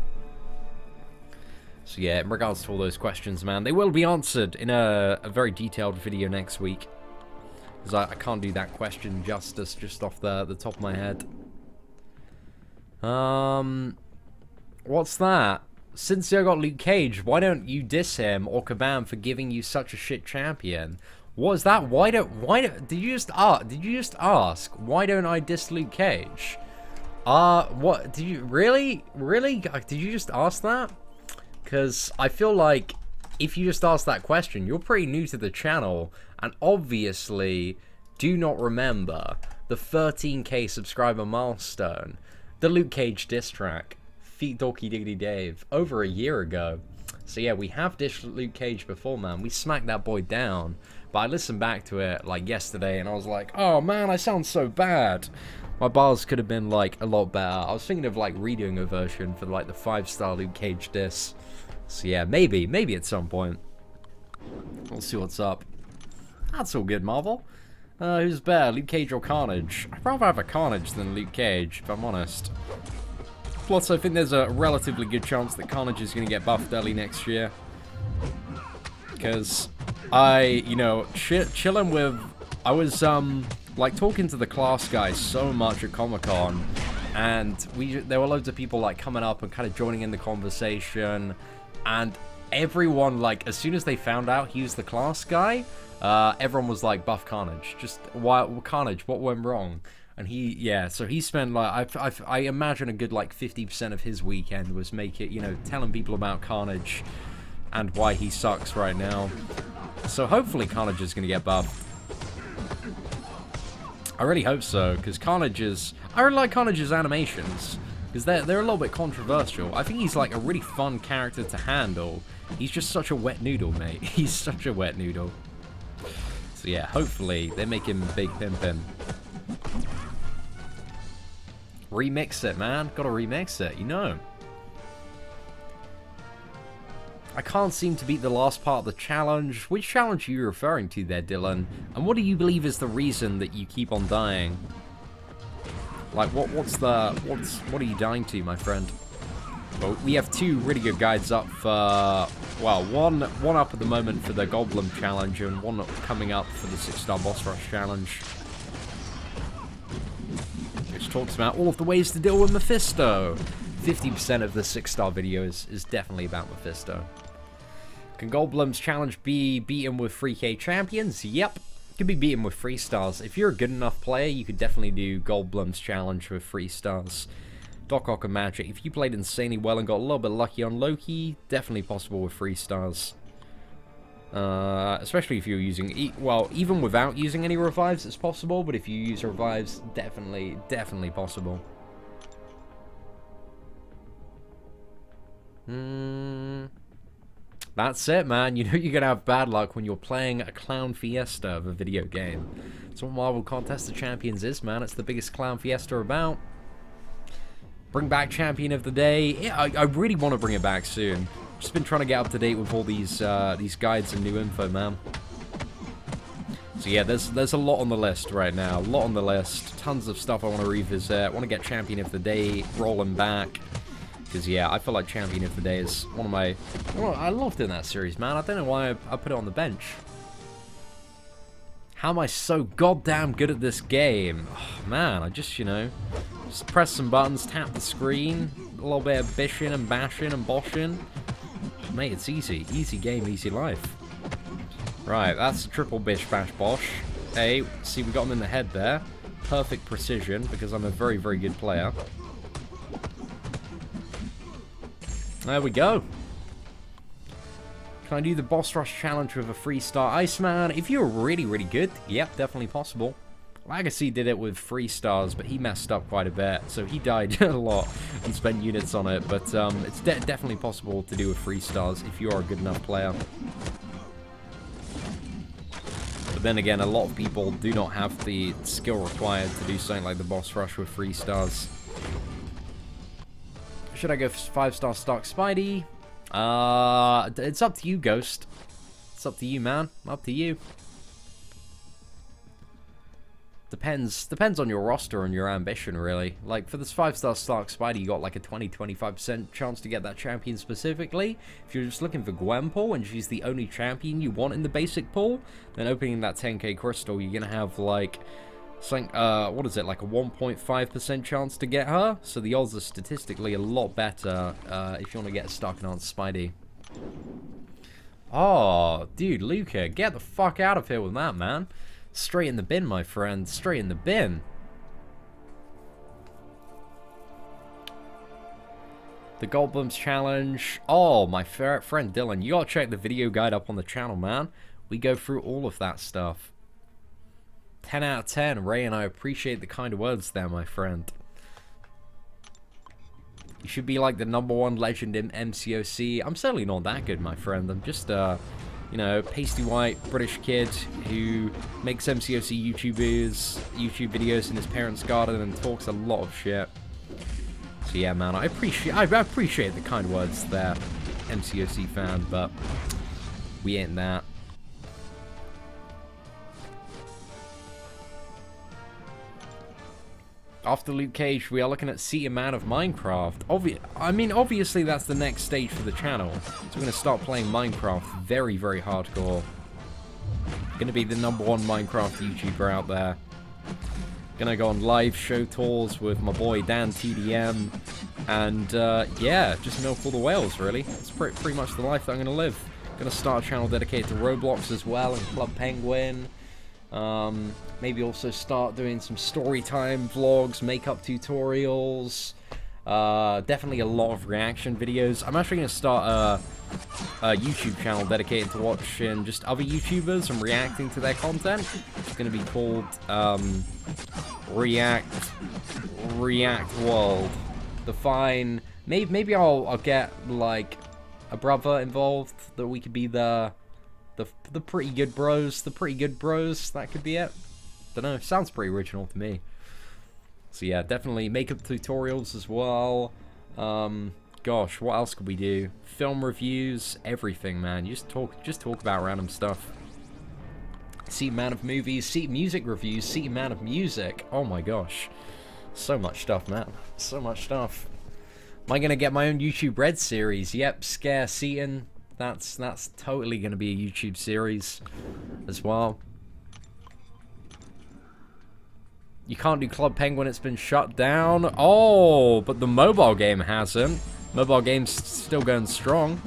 So yeah, in regards to all those questions, man, they will be answered in a very detailed video next week. Because I can't do that question justice just off the top of my head. What's that? Since you got Luke Cage, why don't you diss him or Kabam for giving you such a shit champion? What is that? Did you just ask? Why don't I diss Luke Cage? What? Did you really? Did you just ask that? Because I feel like if you just asked that question, you're pretty new to the channel and obviously do not remember the 13k subscriber milestone, the Luke Cage diss track, Feet Dorky Diggity Dave, over a year ago. So yeah, we have dissed Luke Cage before, man. We smacked that boy down. But I listened back to it, like, yesterday, and I was like, oh, man, I sound so bad. My bars could have been, like, a lot better. I was thinking of, like, redoing a version for, like, the 5-star Luke Cage diss. So, yeah, maybe at some point. We'll see what's up. That's all good, Marvel. Who's better, Luke Cage or Carnage? I'd rather have a Carnage than Luke Cage, if I'm honest. Plus, I think there's a relatively good chance that Carnage is going to get buffed early next year. Because you know, chilling with... I was, like, talking to the class guys so much at Comic-Con, and there were loads of people, like, coming up and kind of joining in the conversation, and everyone, like, as soon as they found out he was the class guy, everyone was like, buff Carnage. Just, why, Carnage, what went wrong? And yeah, so he spent, like, I imagine a good, like, 50% of his weekend was telling people about Carnage and why he sucks right now. So hopefully Carnage is going to get buffed. I really hope so, because I really like Carnage's animations, because they're a little bit controversial. I think he's, like, a really fun character to handle. He's just such a wet noodle, mate. He's such a wet noodle. So yeah, hopefully they make him big pimpin'. Remix it, man. Gotta remix it, you know. I can't seem to beat the last part of the challenge. Which challenge are you referring to there, Dylan? And what do you believe is the reason that you keep on dying? Like, what are you dying to, my friend? Well, we have two really good guides up for, well, one up at the moment for the Goldblum challenge and one coming up for the 6-star boss rush challenge, which talks about all of the ways to deal with Mephisto. 50% of the 6-star video is definitely about Mephisto. Can Goldblum's challenge be beaten with 3K champions? Yep. Could be beaten with 3 stars. If you're a good enough player, you could definitely do Goldblum's challenge with 3 stars. Doc Ock and Magic. If you played insanely well and got a little bit lucky on Loki, definitely possible with 3 stars. Especially if you're using... well, even without using any revives, it's possible. But if you use revives, definitely possible. That's it, man. You know you're gonna have bad luck when you're playing a clown fiesta of a video game. That's what Marvel Contest of Champions is, man. It's the biggest clown fiesta about. Bring back Champion of the Day. Yeah, I really want to bring it back soon. Just been trying to get up to date with all these guides and new info, man. So yeah, there's a lot on the list right now. A lot on the list. Tons of stuff I want to revisit. I want to get Champion of the Day rolling back. Because, yeah, I feel like Champion of the Day is one of my... Well, I loved doing that series, man. I don't know why I put it on the bench. How am I so goddamn good at this game? Oh, man, I just, just press some buttons, tap the screen, a little bit of bishing and bashing and boshing. Mate, it's easy. Easy game, easy life. Right, that's a triple bish bash bosh. Hey, see, we got him in the head there. Perfect precision, because I'm a very, very good player. There we go. Can I do the boss rush challenge with a 3-star Iceman? If you're really, really good, yep, definitely possible. Legacy did it with 3 stars, but he messed up quite a bit, so he died a lot and spent units on it. But it's definitely possible to do with 3 stars if you are a good enough player. But then again, a lot of people do not have the skill required to do something like the boss rush with 3 stars. Should I go 5-star stock Spidey? It's up to you, Ghost. It's up to you, man. Up to you. Depends on your roster and your ambition, really. Like, for this 5-star stock Spidey, you got like a 20-25% chance to get that champion specifically. If you're just looking for Gwen pool and she's the only champion you want in the basic pool, then opening that 10k crystal, you're gonna have like... what is it, like a 1.5% chance to get her? So the odds are statistically a lot better if you want to get stuck on Spidey. Oh, dude, Luca, get the fuck out of here with that, man. Straight in the bin, my friend. Straight in the bin. The Goldblum's challenge. Oh, my friend Dylan, you gotta check the video guide up on the channel, man. We go through all of that stuff. 10 out of 10, Ray, and I appreciate the kind words there, my friend. You should be like the #1 legend in MCOC. I'm certainly not that good, my friend. I'm just, you know, pasty white British kid who makes MCOC YouTube videos in his parents' garden and talks a lot of shit. So yeah, man, I appreciate the kind words there, MCOC fan, but we ain't that. After Luke Cage, we are looking at See a Man of Minecraft. Obviously that's the next stage for the channel. So we're going to start playing Minecraft very, very hardcore. Going to be the #1 Minecraft YouTuber out there. Gonna go on live show tours with my boy Dan TDM. And, yeah, just milk all the whales, really. It's pretty much the life that I'm gonna live. Gonna start a channel dedicated to Roblox as well, and Club Penguin. Maybe also start doing some story time vlogs, makeup tutorials. Definitely a lot of reaction videos. I'm actually going to start a YouTube channel dedicated to watching just other YouTubers and reacting to their content. It's going to be called React World. Define. Maybe I'll get like a brother involved, that we could be the pretty good bros. The pretty good bros. That could be it. Don't know. Sounds pretty original to me. So yeah, definitely makeup tutorials as well. Gosh, what else could we do? Film reviews, everything, man. Just talk about random stuff. See a Man of movies, see music reviews, see a Man of music. Oh my gosh, so much stuff, man. So much stuff. Am I gonna get my own YouTube Red series? Yep, Scare Seaton. That's totally gonna be a YouTube series as well. You can't do Club Penguin, it's been shut down. Oh, but the mobile game hasn't. Mobile game's still going strong.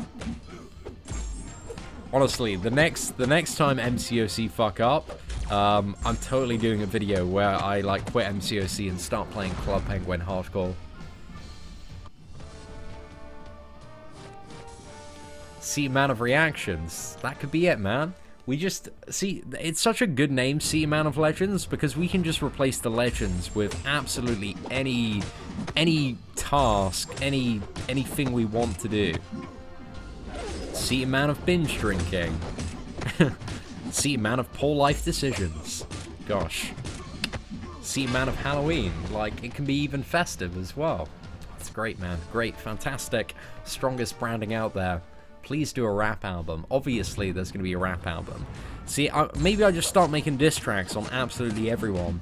Honestly, the next time MCOC fuck up, I'm totally doing a video where I like quit MCOC and start playing Club Penguin hardcore. See, Man of Reactions. That could be it, man. We just, see, it's such a good name, See Man of Legends, because we can just replace the legends with absolutely any task, anything we want to do. See a Man of Binge Drinking. See a Man of Poor Life Decisions. Gosh. See a Man of Halloween. Like, it can be even festive as well. It's great, man. Great, fantastic. Strongest branding out there. Please do a rap album. Obviously, there's going to be a rap album. See, maybe I just start making diss tracks on absolutely everyone.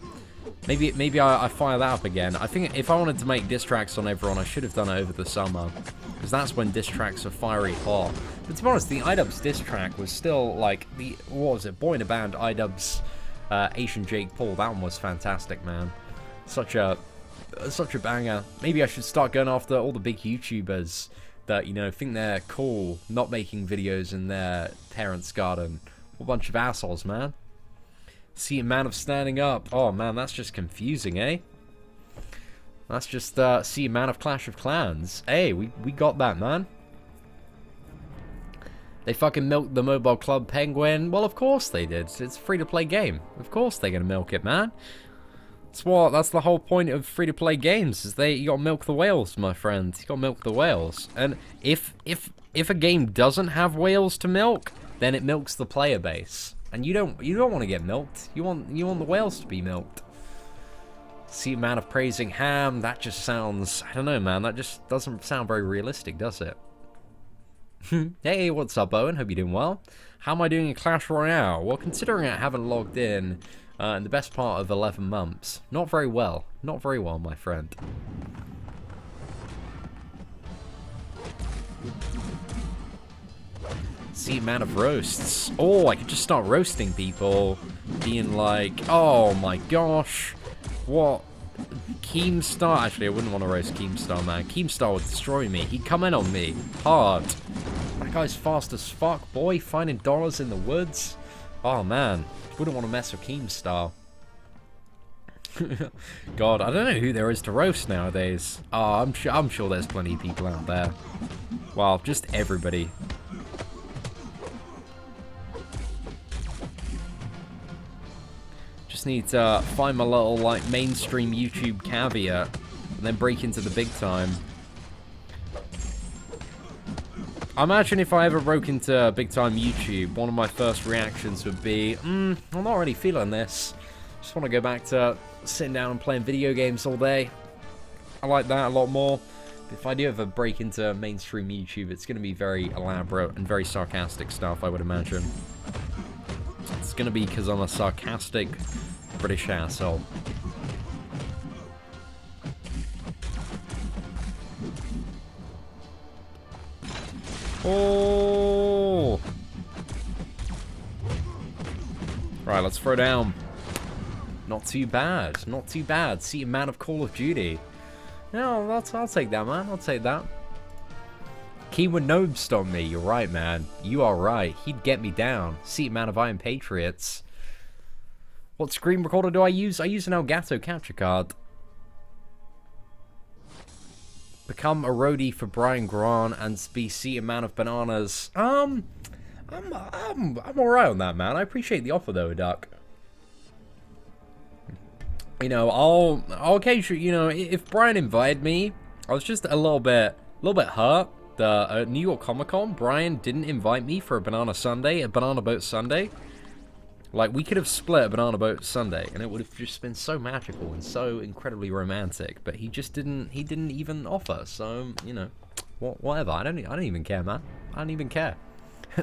Maybe I fire that up again. I think if I wanted to make diss tracks on everyone, I should have done it over the summer. Because that's when diss tracks are fiery hot. But to be honest, the iDubbbz diss track was still, like, what was it? Boy in a Band, iDubbbz, Asian Jake Paul. That one was fantastic, man. Such a banger. Maybe I should start going after all the big YouTubers that, you know, think they're cool, not making videos in their parents' garden. What a bunch of assholes, man. See a Man of Standing Up. Oh, man, that's just confusing, eh? That's just, see a Man of Clash of Clans. Hey, we got that, man. They fucking milked the mobile Club Penguin. Well, of course they did. It's a free-to-play game. Of course they're gonna milk it, man. That's the whole point of free-to-play games, is you gotta milk the whales, my friend. You gotta milk the whales. And if a game doesn't have whales to milk, then it milks the player base. And you don't want to get milked. You want the whales to be milked. See a Man of Praising Ham. That just sounds, I don't know, man. That just doesn't sound very realistic, does it? Hey, what's up, Owen? Hope you're doing well. How am I doing in Clash Royale? Well, considering I haven't logged in the best part of 11 months. Not very well. Not very well, my friend. See a Man of Roasts. Oh, I could just start roasting people. Being like, oh my gosh. What? Keemstar? Actually, I wouldn't want to roast Keemstar, man. Keemstar would destroy me. He'd come in on me. Hard. That guy's fast as fuck, boy. Finding dollars in the woods. Oh, man. Wouldn't want to mess with Keemstar. God, I don't know who there is to roast nowadays. Oh, I'm sure there's plenty of people out there. Well, just everybody. Just need to find my little, like, mainstream YouTube caveat and then break into the big time. I imagine if I ever broke into big time YouTube, one of my first reactions would be, I'm not really feeling this. Just want to go back to sitting down and playing video games all day. I like that a lot more. If I do ever break into mainstream YouTube, it's going to be very elaborate and very sarcastic stuff, I would imagine. It's going to be because I'm a sarcastic British asshole. Oh! Right, let's throw down. Not too bad. Not too bad. See a man of Call of Duty. No, I'll take that, man. I'll take that. Keyword Nobe stomped me. You're right, man. You are right. He'd get me down. See a man of Iron Patriots. What screen recorder do I use? I use an Elgato capture card. Become a roadie for Brian Grant and be see a man of bananas. I'm alright on that, man. I appreciate the offer though, Duck. You know, I'll occasionally, you know, if Brian invited me, I was just a little bit hurt. The New York Comic Con, Brian didn't invite me for a banana sundae, a banana boat sundae. Like, we could have split a banana boat sundae, and it would have just been so magical and so incredibly romantic. But he just didn't. He didn't even offer. So, you know, whatever. I don't even care, man. I don't even care.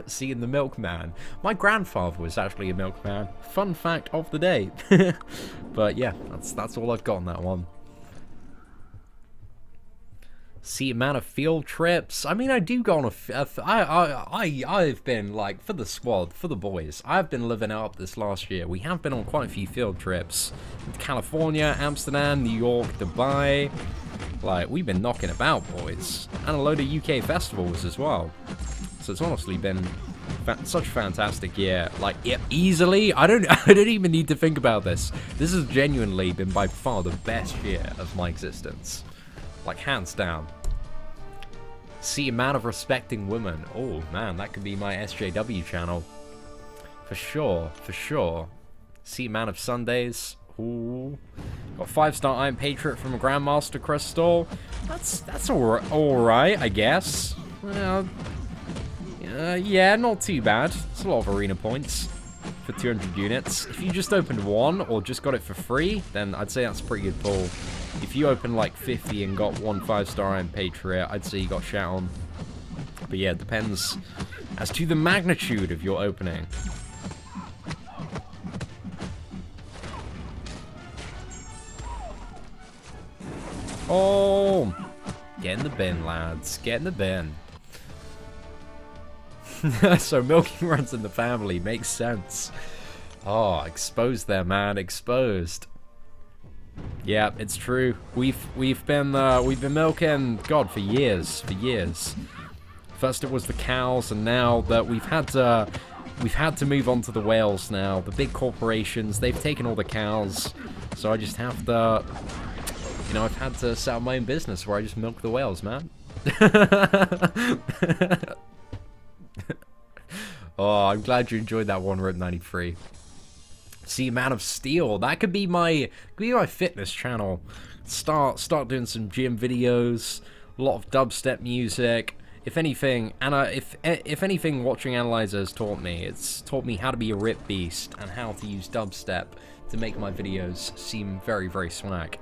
Seeing the milkman. My grandfather was actually a milkman. Fun fact of the day. But yeah, that's all I've got on that one. See a man of field trips. I mean, I do go on I've been like for the squad, for the boys. I've been living up this last year. We have been on quite a few field trips. California, Amsterdam, New York, Dubai. Like, we've been knocking about, boys, and a load of UK festivals as well. So it's honestly been such a fantastic year. Like, yeah, easily, I don't even need to think about this. This has genuinely been by far the best year of my existence. Like, hands down. See a man of respecting women. Oh, man, that could be my SJW channel. For sure, for sure. See a man of Sundays. Ooh. Got 5-star Iron Patriot from a Grandmaster Crystal. That's alright, I guess. Well, yeah, not too bad. It's a lot of arena points for 200 units. If you just opened one or just got it for free, then I'd say that's a pretty good pull. If you open like 50 and got one 5-star Iron Patriot, I'd say you got shat on. But yeah, it depends as to the magnitude of your opening. Oh! Get in the bin, lads. Get in the bin. So milking runs in the family. Makes sense. Oh, exposed there, man. Exposed. Yeah, it's true. We've been milking, God, for years. For years. First it was the cows, and now that we've had to move on to the whales now. The big corporations, they've taken all the cows. So I just have to, you know, I've had to set up my own business where I just milk the whales, man. Oh, I'm glad you enjoyed that one, Rip93. See, Man of Steel. That could be my fitness channel. Start doing some gym videos. A lot of dubstep music. If anything, if anything, watching Analyzer has taught me, it's taught me how to be a rip beast and how to use dubstep to make my videos seem very, very swag.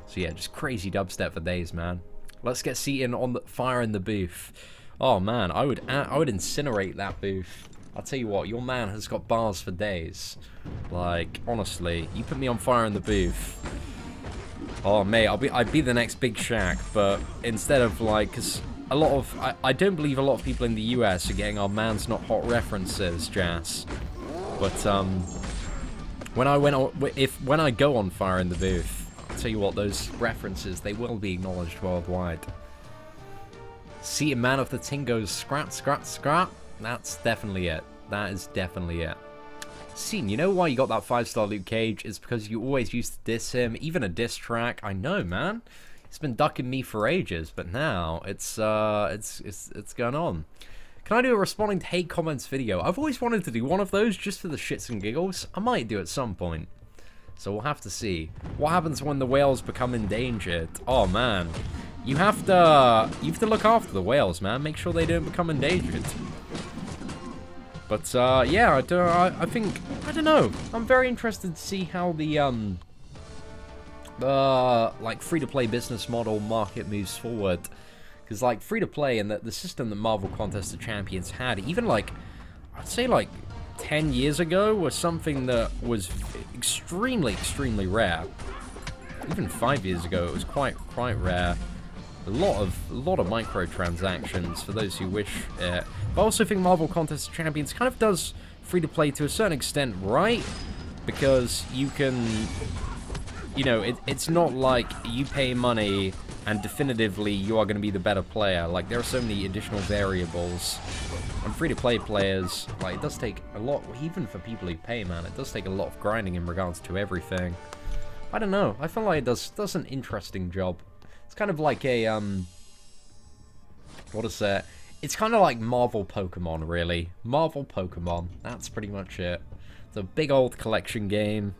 So yeah, just crazy dubstep for days, man. Let's get seated on the fire in the booth. Oh man, I would incinerate that booth. I'll tell you what, your man has got bars for days. Like, honestly, you put me on fire in the booth. Oh mate, I'd be the next Big Shaq, but instead of like, because a lot of I don't believe a lot of people in the US are getting our man's not hot references, Jas. But when I go on fire in the booth, I'll tell you what, those references, they will be acknowledged worldwide. See a man of the Tingos, scrap, scrap, scrap. That's definitely it. That is definitely it. Scene, you know why you got that 5-star Luke Cage? It's because you always used to diss him, even a diss track. I know, man. He's been ducking me for ages, but now it's going on. Can I do a responding to hate comments video? I've always wanted to do one of those just for the shits and giggles. I might do at some point. So we'll have to see. What happens when the whales become endangered? Oh man. You have to look after the whales, man. Make sure they don't become endangered. But yeah, I don't know. I'm very interested to see how the like free-to-play business model market moves forward. Because like free-to-play and the system that Marvel Contest of Champions had, even like I'd say like 10 years ago, was something that was extremely rare. Even 5 years ago, it was quite rare. A lot of microtransactions for those who wish it. But I also think Marvel Contest of Champions kind of does free-to-play to a certain extent right, because you can, you know, it's not like you pay money and definitively you are going to be the better player. Like, there are so many additional variables. And free-to-play players, like, it does take a lot, even for people who pay, man, it does take a lot of grinding in regards to everything. I don't know, I feel like it does an interesting job. It's kind of like a, what is that? It's kind of like Marvel Pokemon, really. Marvel Pokemon, that's pretty much it. It's a big old collection game.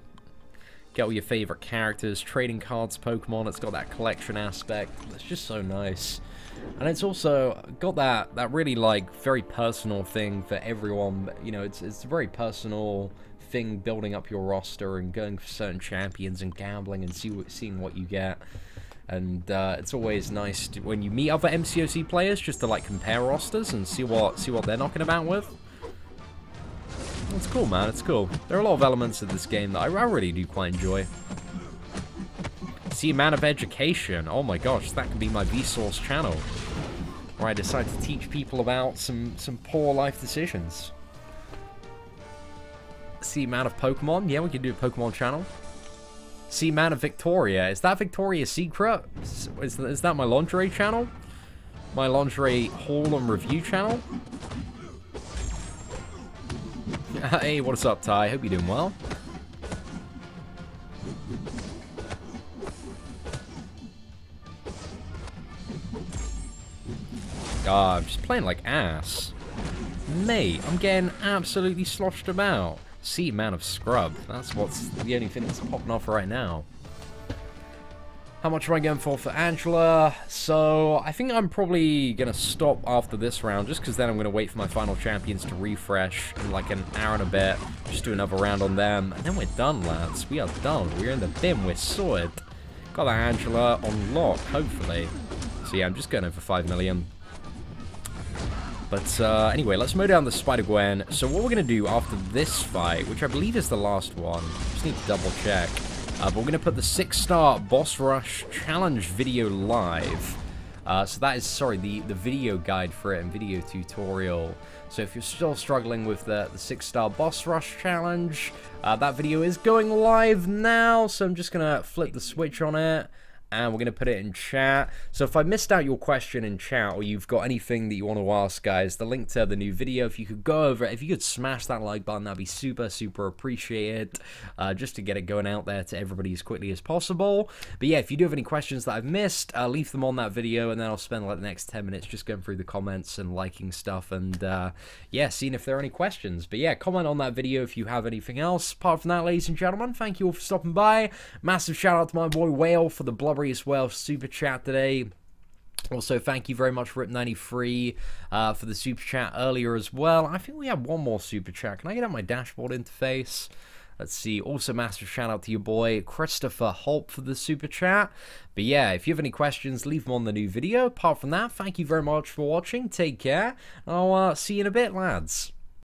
Get all your favorite characters, trading cards, Pokemon. It's got that collection aspect. It's just so nice. And it's also got that really, like, very personal thing for everyone. You know, it's a very personal thing, building up your roster and going for certain champions and gambling and seeing what you get. And it's always nice when you meet other MCOC players just to, like, compare rosters and see what they're knocking about with. It's cool, man. It's cool. There are a lot of elements of this game that I really do quite enjoy. See, Man of Education. Oh my gosh, that could be my Vsauce channel, where I decide to teach people about some poor life decisions. See, Man of Pokemon. Yeah, we can do a Pokemon channel. See, Man of Victoria. Is that Victoria's Secret? Is that my lingerie channel? My lingerie haul and review channel? Hey, what's up, Ty? Hope you're doing well. God, I'm just playing like ass. Mate, I'm getting absolutely sloshed about. See, Man of Scrub. That's what's the only thing that's popping off right now. How much am I going for Angela? So, I think I'm probably going to stop after this round, just because then I'm going to wait for my final champions to refresh in like an hour and a bit. Just do another round on them, and then we're done, lads. We are done. We're in the bin. We're sorted. Got that Angela on lock, hopefully. So yeah, I'm just going over 5 million. But anyway, let's mow down the Spider-Gwen. So what we're going to do after this fight, which I believe is the last one, just need to double check. But we're going to put the 6-star Boss Rush Challenge video live. So that is, sorry, the video guide for it and video tutorial. So if you're still struggling with the 6-star Boss Rush Challenge, that video is going live now. So I'm just going to flip the switch on it. And we're going to put it in chat. So if I missed out your question in chat, or you've got anything that you want to ask, guys, the link to the new video, if you could go over it, if you could smash that like button, that'd be super, super appreciated, just to get it going out there to everybody as quickly as possible. But yeah, if you do have any questions that I've missed, leave them on that video, and then I'll spend like the next 10 minutes just going through the comments and liking stuff, and yeah, seeing if there are any questions. But yeah, comment on that video if you have anything else. Apart from that, ladies and gentlemen, thank you all for stopping by. Massive shout out to my boy Whale for the blubbery as well super chat today. Also, thank you very much for Rip93 for the super chat earlier as well. I think we have one more super chat. Can I get out my dashboard interface? Let's see. Also, massive shout out to your boy Christopher Holt for the super chat. But yeah, if you have any questions, leave them on the new video. Apart from that, thank you very much for watching. Take care. I'll see you in a bit, lads.